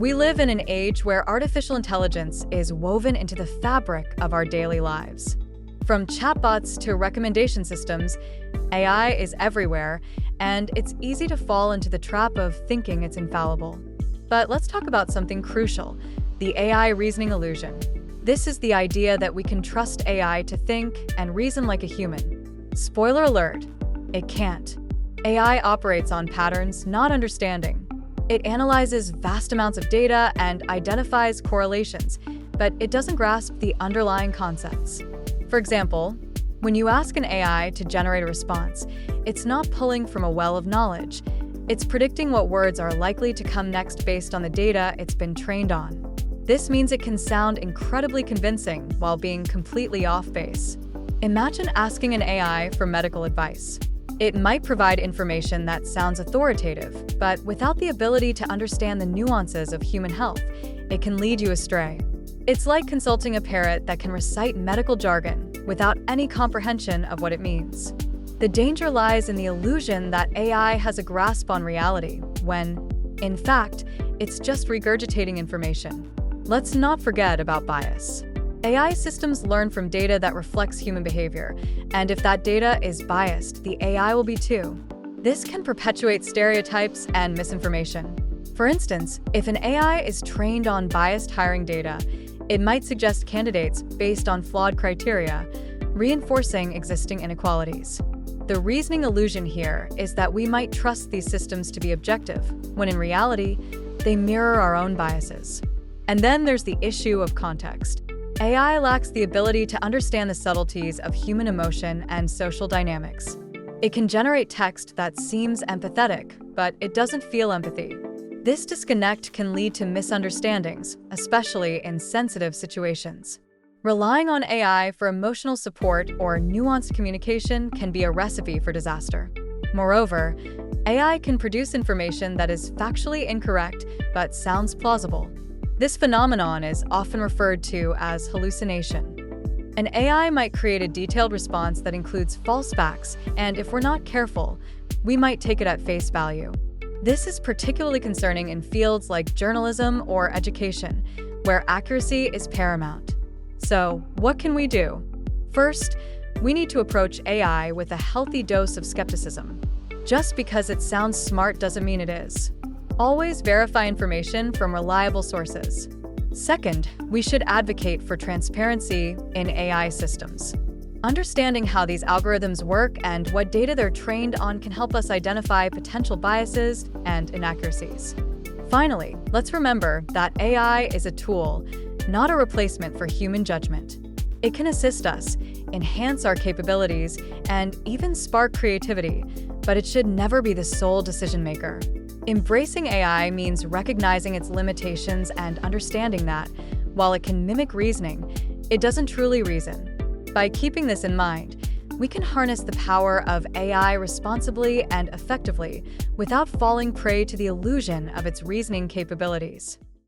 We live in an age where artificial intelligence is woven into the fabric of our daily lives. From chatbots to recommendation systems, AI is everywhere, and it's easy to fall into the trap of thinking it's infallible. But let's talk about something crucial: the AI reasoning illusion. This is the idea that we can trust AI to think and reason like a human. Spoiler alert, it can't. AI operates on patterns, not understanding. It analyzes vast amounts of data and identifies correlations, but it doesn't grasp the underlying concepts. For example, when you ask an AI to generate a response, it's not pulling from a well of knowledge. It's predicting what words are likely to come next based on the data it's been trained on. This means it can sound incredibly convincing while being completely off base. Imagine asking an AI for medical advice. It might provide information that sounds authoritative, but without the ability to understand the nuances of human health, it can lead you astray. It's like consulting a parrot that can recite medical jargon without any comprehension of what it means. The danger lies in the illusion that AI has a grasp on reality, when, in fact, it's just regurgitating information. Let's not forget about bias. AI systems learn from data that reflects human behavior, and if that data is biased, the AI will be too. This can perpetuate stereotypes and misinformation. For instance, if an AI is trained on biased hiring data, it might suggest candidates based on flawed criteria, reinforcing existing inequalities. The reasoning illusion here is that we might trust these systems to be objective, when in reality, they mirror our own biases. And then there's the issue of context. AI lacks the ability to understand the subtleties of human emotion and social dynamics. It can generate text that seems empathetic, but it doesn't feel empathy. This disconnect can lead to misunderstandings, especially in sensitive situations. Relying on AI for emotional support or nuanced communication can be a recipe for disaster. Moreover, AI can produce information that is factually incorrect but sounds plausible. This phenomenon is often referred to as hallucination. An AI might create a detailed response that includes false facts, and if we're not careful, we might take it at face value. This is particularly concerning in fields like journalism or education, where accuracy is paramount. So, what can we do? First, we need to approach AI with a healthy dose of skepticism. Just because it sounds smart doesn't mean it is. Always verify information from reliable sources. Second, we should advocate for transparency in AI systems. Understanding how these algorithms work and what data they're trained on can help us identify potential biases and inaccuracies. Finally, let's remember that AI is a tool, not a replacement for human judgment. It can assist us, enhance our capabilities, and even spark creativity, but it should never be the sole decision maker. Embracing AI means recognizing its limitations and understanding that, while it can mimic reasoning, it doesn't truly reason. By keeping this in mind, we can harness the power of AI responsibly and effectively without falling prey to the illusion of its reasoning capabilities.